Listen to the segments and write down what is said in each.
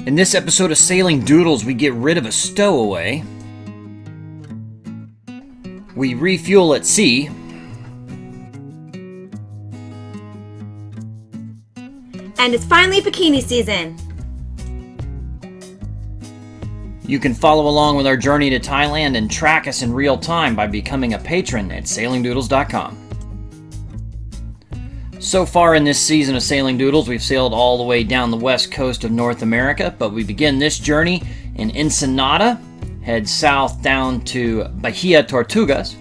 In this episode of Sailing Doodles, we get rid of a stowaway. We refuel at sea. And it's finally bikini season. You can follow along with our journey to Thailand and track us in real time by becoming a patron at sailingdoodles.com. So far in this season of Sailing Doodles, we've sailed all the way down the west coast of North America, but we begin this journey in Ensenada, head south down to Bahia Tortugas.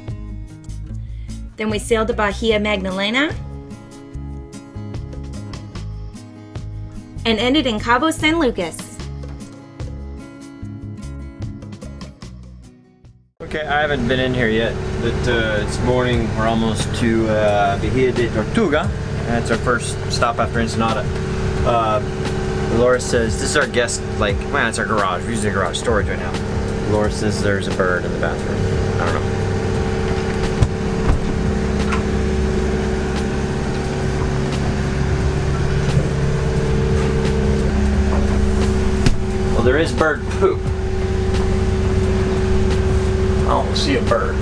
Then we sailed to Bahia Magdalena and ended in Cabo San Lucas. Okay, I haven't been in here yet, but it's morning. We're almost to Bahia de Tortuga. That's our first stop after Ensenada. Dolores says, this is our guest, well, it's our garage. We're using a garage storage right now. Dolores says there's a bird in the bathroom. I don't know. Well, there is bird poop. I don't see a bird.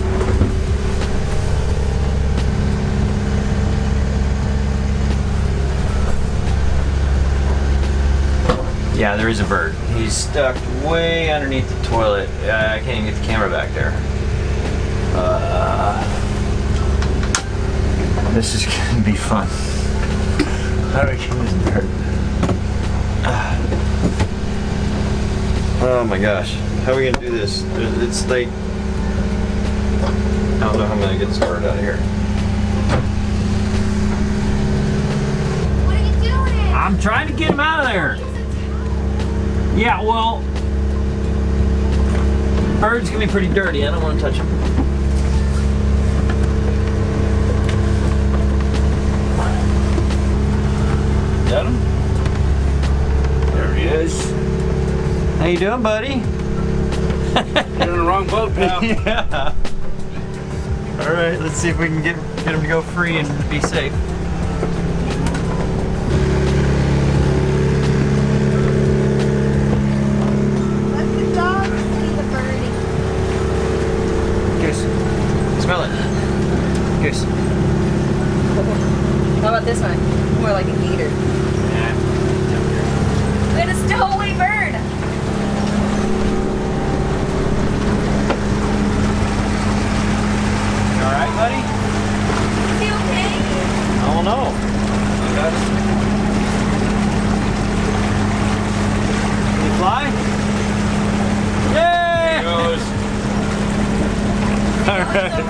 Yeah, there is a bird. He's stuck way underneath the toilet. I can't even get the camera back there. This is gonna be fun. How do I get this bird? Oh my gosh. How are we gonna do this? It's like, I don't know how I'm gonna get this bird out of here. What are you doing? I'm trying to get him out of there. Yeah, well, bird's gonna be pretty dirty. I don't want to touch him. Got him? There he is. How you doing, buddy? You're in the wrong boat, pal. Yeah. All right, let's see if we can get him to go free and be safe. Let the dog see the birdie. Goose, smell it. Goose. How about this one? More like a gator. Yeah. Look at a stowaway bird. All right, buddy? Is he okay? I don't know. Can you fly? Yay! All right.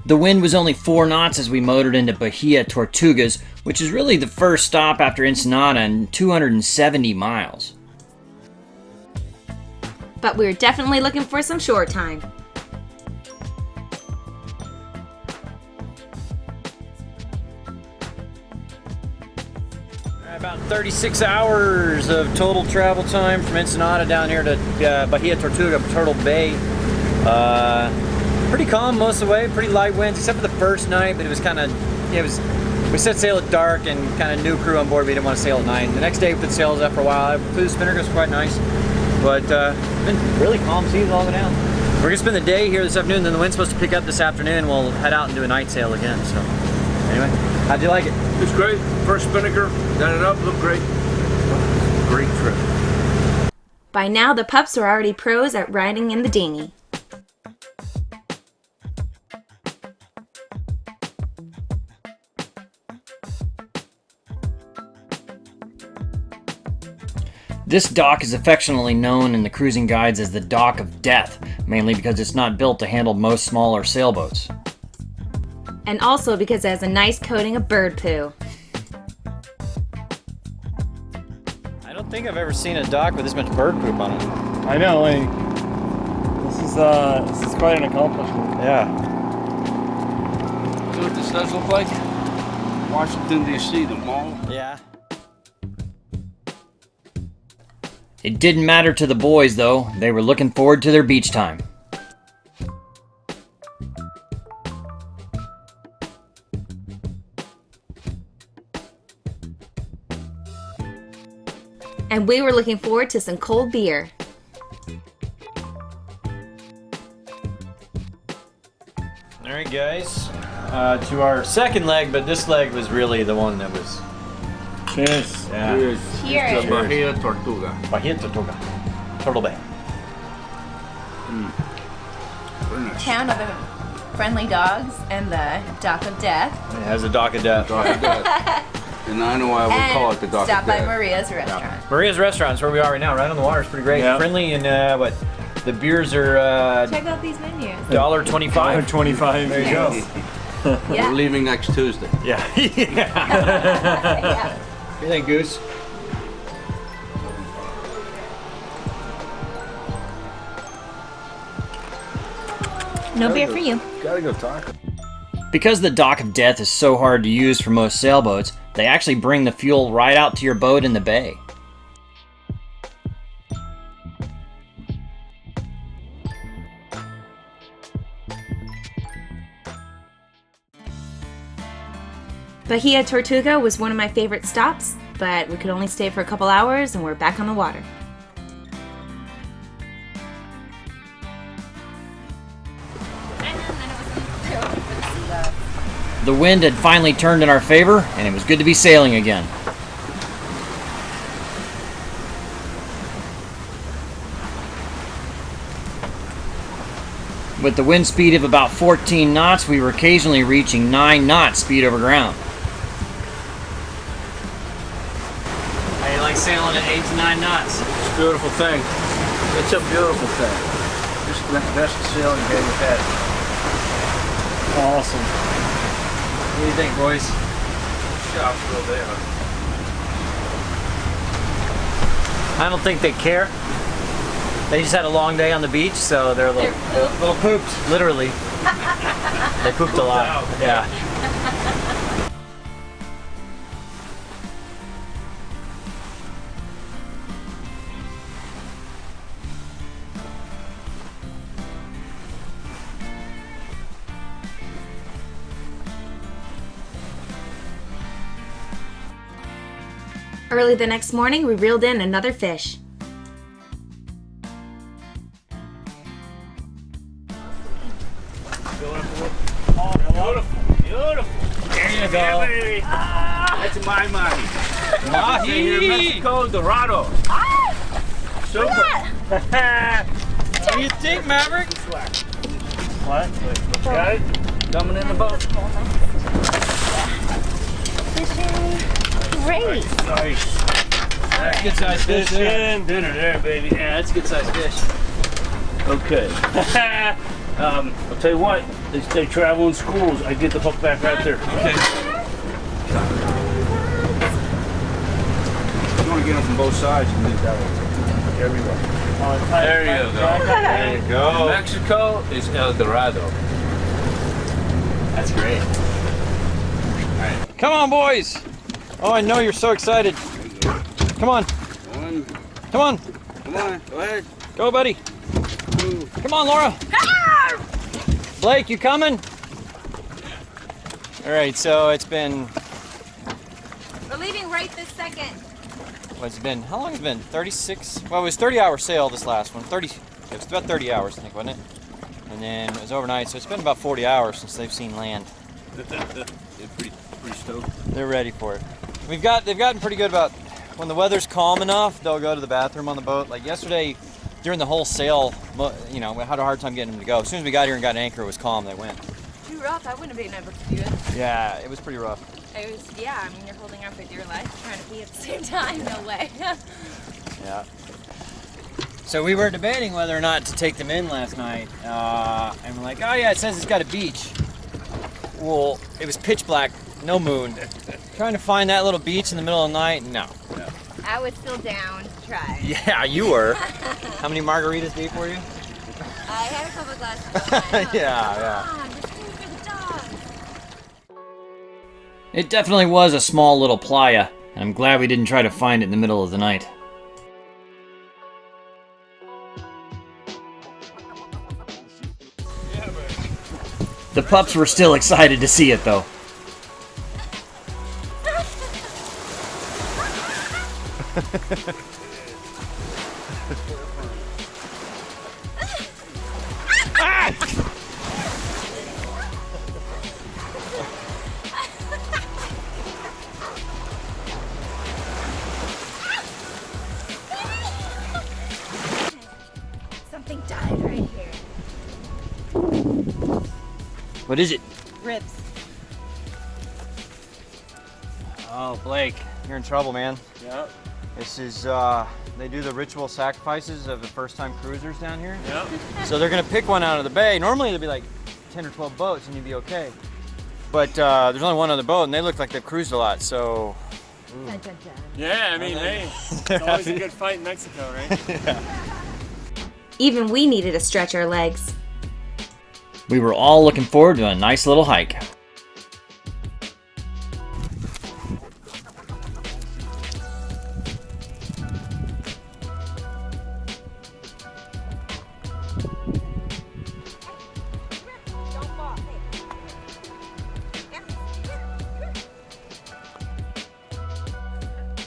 The wind was only 4 knots as we motored into Bahia Tortugas, which is really the first stop after Ensenada and 270 miles. But we were definitely looking for some shore time. About 36 hours of total travel time from Ensenada down here to Bahia Tortuga, Turtle Bay. Pretty calm most of the way, pretty light winds, except for the first night, but it was kind of, we set sail at dark and kind of new crew on board, we didn't want to sail at night. The next day we put sails up for a while, flew the spinnaker, was quite nice, but been really calm seas all the way down. We're gonna spend the day here this afternoon, then the wind's supposed to pick up this afternoon, we'll head out and do a night sail again, so anyway, how'd you like it? It's great. First spinnaker, done it up, looked great. Great trip. By now, the pups are already pros at riding in the dinghy. This dock is affectionately known in the cruising guides as the Dock of Death, mainly because it's not built to handle most smaller sailboats. And also because it has a nice coating of bird poo. I don't think I've ever seen a dock with this much bird poop on it. I know, this is quite an accomplishment. Yeah. See what this does look like? Washington, D.C., the mall. Yeah. It didn't matter to the boys, though. They were looking forward to their beach time. And we were looking forward to some cold beer. Alright guys, to our second leg, but this leg was really the one that was... Cheers. Yeah. Cheers. Cheers. It's the Bahia Tortuga. Bahia Tortuga. Turtle Bay. Very nice. Town of the friendly dogs and the Dock of Death. It has a dock of death. Dock of Death. And I know why we call it the Dock stop of by Death. Maria's restaurant. Maria's Restaurant is where we are right now, right on the water. It's pretty great. Yeah. Friendly and what? The beers are Check out these menus. $1.25. 25. There you go. Yeah. We're leaving next Tuesday. Yeah. Yeah. What do you think, Goose? No beer for you. Gotta go talk. Because the Dock of Death is so hard to use for most sailboats, they actually bring the fuel right out to your boat in the bay. Bahia Tortuga was one of my favorite stops, but we could only stay for a couple hours and we're back on the water. The wind had finally turned in our favor, and it was good to be sailing again. With the wind speed of about 14 knots, we were occasionally reaching 9 knots speed over ground. How do you like sailing at 8 to 9 knots? It's a beautiful thing. It's a beautiful thing. Just the best sailing game we've had. Awesome. What do you think, boys? Shop's still there. I don't think they care. They just had a long day on the beach, so they're a little pooped, literally. They pooped a lot. Yeah. Early the next morning, we reeled in another fish. Beautiful. There you go. Baby. That's my mahi. Mahi! Here in Mexico, Dorado. Super. What do you think, Maverick? What? Got it? Coming in the boat. Great. Nice. That's good sized fish. Fish in. Dinner there, baby. Yeah, that's good sized fish. Okay. I'll tell you what, they travel in schools. I get the hook back right there. Okay. You want to get them from both sides and leave that one. Everywhere. There you go. There you go. Mexico is El Dorado. That's great. Come on, boys. Oh, I know you're so excited. Come on. One. Come on. Come on. Go ahead. Go, buddy. Two. Come on, Laura. Blake, you coming? All right, so it's been, We're leaving right this second. what's it been? How long has it been? 36? Well, it was 30-hour sail this last one. It was about 30 hours, I think, wasn't it? And then it was overnight, so it's been about 40 hours since they've seen land. They're pretty stoked. They're ready for it. They've gotten pretty good about when the weather's calm enough, they'll go to the bathroom on the boat. Like yesterday, during the whole sail, you know, we had a hard time getting them to go. As soon as we got here and got an anchor, it was calm. They went. Too rough. I wouldn't have been able to do it. Yeah, it was pretty rough. It was, yeah. I mean, you're holding on for dear life, trying to pee at the same time. No way. Yeah. So we were debating whether or not to take them in last night, and we're like, oh yeah, it says it's got a beach. Well, it was pitch black, no moon. Trying to find that little beach in the middle of the night, no. I was still down to try. Yeah, you were. How many margaritas deep were you? I had a couple glasses of wine. Yeah. Come on, just do it for the dog. It definitely was a small little playa, and I'm glad we didn't try to find it in the middle of the night. The pups were still excited to see it, though. Something died right here. What is it? Ribs. Oh, Blake, you're in trouble, man. Yep. This is, they do the ritual sacrifices of the first-time cruisers down here. Yep. So they're gonna pick one out of the bay. Normally there'd be like 10 or 12 boats and you'd be okay. But there's only one other boat and they look like they've cruised a lot, so. Dun, dun, dun. Yeah, I mean, hey, it's always a good fight in Mexico, right? Even we needed to stretch our legs. We were all looking forward to a nice little hike.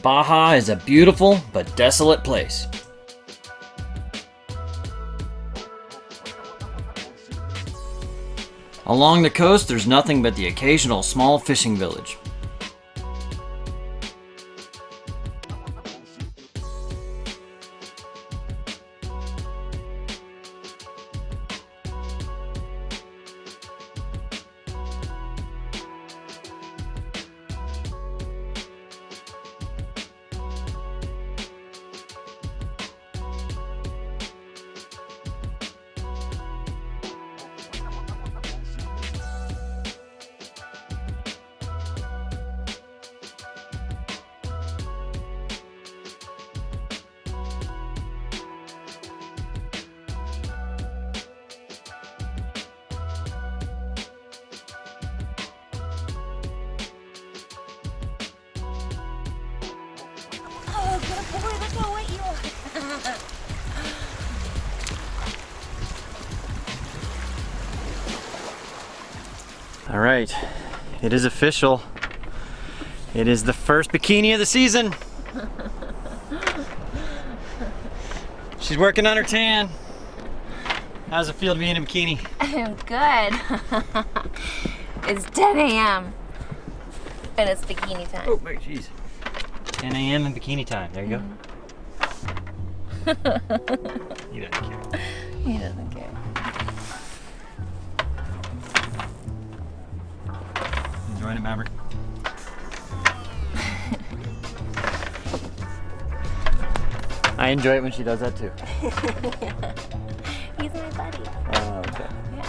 Baja is a beautiful but desolate place. Along the coast, there's nothing but the occasional small fishing village. All right, it is official. It is the first bikini of the season. She's working on her tan. How's it feel to be in a bikini? I'm good. It's 10 a.m. and it's bikini time. Oh, wait, jeez. 10 a.m. and bikini time. There you go. He doesn't care. He doesn't care. Enjoying it, Maverick? I enjoy it when she does that too. He's my buddy. Oh, okay. Yeah.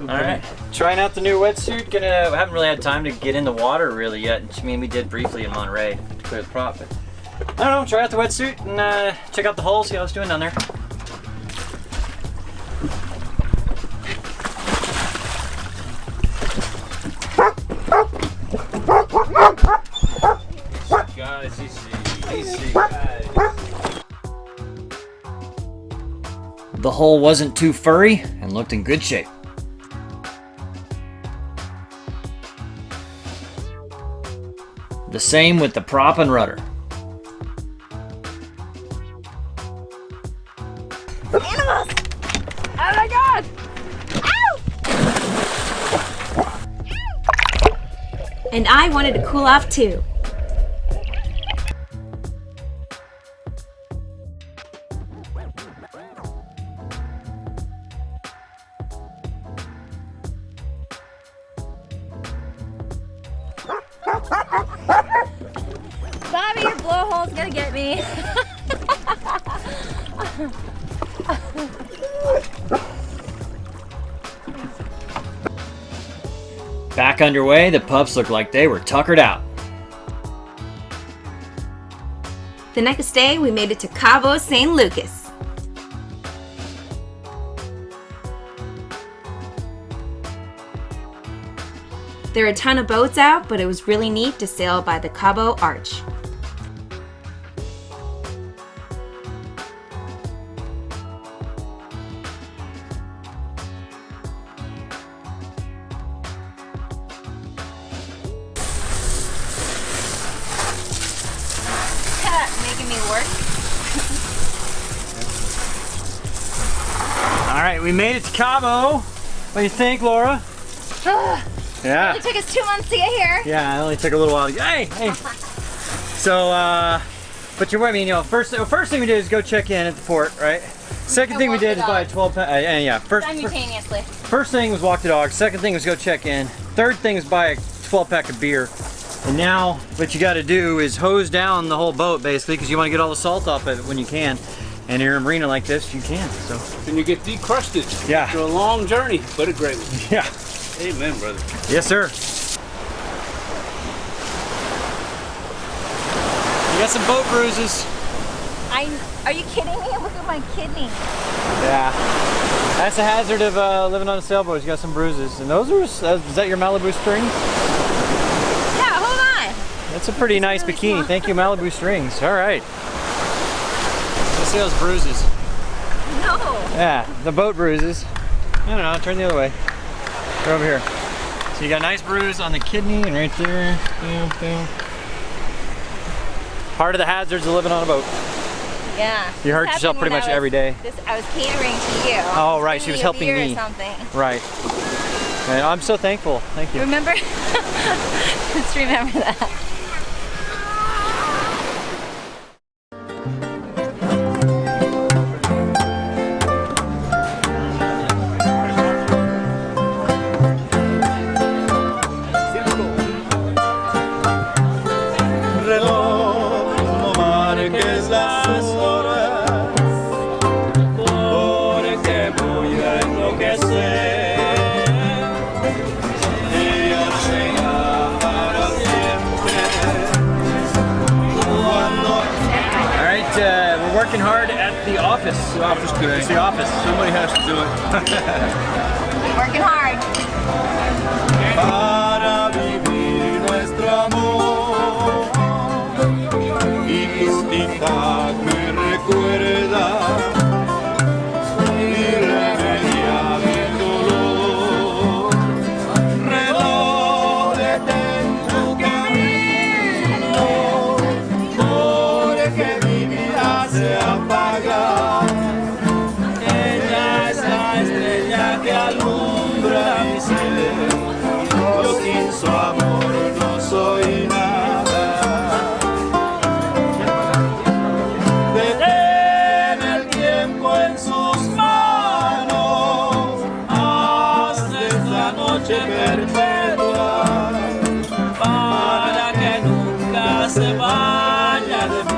All right, trying out the new wetsuit. We haven't really had time to get in the water really yet. I mean, we did briefly in Monterey to clear the prop, but I don't know. Try out the wetsuit and check out the hull, see how it's doing down there. Guys, easy, guys. The hull wasn't too furry and looked in good shape. The same with the prop and rudder. Animals! Oh my god! Ow! And I wanted to cool off too. Bobby, your blowhole's gonna get me. Back underway, the pups looked like they were tuckered out. The next day, we made it to Cabo, St. Lucas. There are a ton of boats out, but it was really neat to sail by the Cabo Arch. me work. All right, we made it to Cabo. What do you think, Laura? Yeah. It took us 2 months to get here. Yeah, it only took a little while to get. Hey. So, but you're, I mean, you know, first thing we did is go check in at the port, right? Second thing we did is buy a 12-pack. Yeah. Simultaneously. First thing was walk the dog. Second thing was go check in. Third thing is buy a 12-pack of beer. And now what you got to do is hose down the whole boat basically because you want to get all the salt off of it when you can. And you're in a marina like this, you can. So. And you get decrusted. Yeah. After a long journey, but a great one. Yeah. Amen, brother. Yes, sir. You got some boat bruises. Are you kidding me? Look at my kidney. Yeah. That's a hazard of living on a sailboat. You got some bruises. And those are, is that your Malibu strings? Yeah, hold on. That's a pretty nice really bikini. small. Thank you, Malibu strings. All right. Let's see those bruises. No. Yeah, the boat bruises. I don't know, turn the other way. Go over here. So you got a nice bruise on the kidney and right there. Boom, boom. Part of the hazards of living on a boat. Yeah. You hurt yourself pretty much every day. I was catering to you. Oh, right, she Giving was you a helping beer me. Or something. Right. And I'm so thankful. Thank you. Remember? Just remember that. We're working hard at the office. The office today. It's the office. Somebody has to do it. Working hard. Para vivir nuestro amor y tu tic-tac me recuerda irremediable dolor. Reloj, detén tu camino porque mi vida se apaga. Ella es la estrella que alumbra mi ser. Yo sin su amor no soy nada. Detén el tiempo en sus manos. Haz de esta noche perpetua para que nunca se vaya de mí.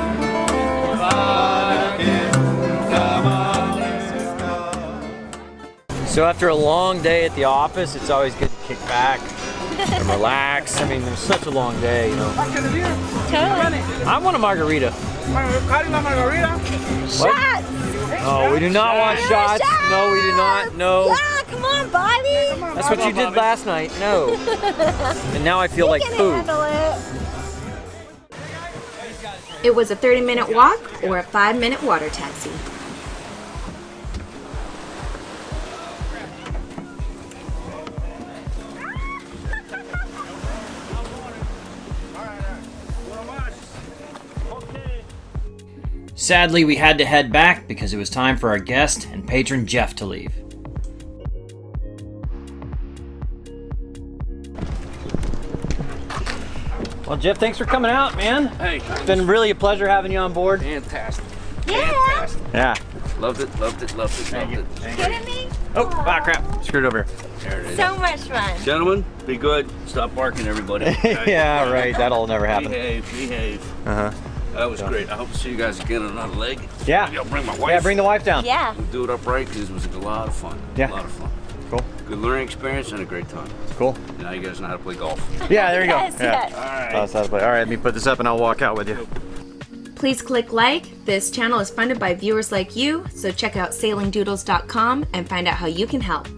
Para que nunca amanezca. So after a long day at the office, it's always good to kick back and relax. I mean, it was such a long day, you know. Totally. I want a margarita. Shots! Oh, we do not want shots. No, we do not. No. Yeah, come on, Bobby. That's what you did last night. No. And now I feel like You can food. handle it. It was a 30-minute walk or a 5-minute water taxi. Sadly, we had to head back because it was time for our guest and patron Jeff to leave. Well, Jeff, thanks for coming out, man. Hey, It's been really a pleasure having you on board. fantastic. Yeah. Fantastic. Yeah. Loved it, loved it, loved it, loved it. Kidding me? Oh, crap. Screwed over. There it is. So much fun. Gentlemen, be good. Stop barking, everybody. Yeah, right. That'll never happen. Behave. Uh-huh. That was great. I hope to see you guys again on another leg. Yeah. Maybe I'll bring my wife. Yeah, bring the wife down. Yeah. We'll do it upright because it was a lot of fun. Yeah. A lot of fun. Cool. Good learning experience and a great time. Cool. Now you guys know how to play golf. Yeah, there you go. Yes, Yeah. yes. All right. That's how to play. All right, let me put this up and I'll walk out with you. Please click like. This channel is funded by viewers like you, so check out sailingdoodles.com and find out how you can help.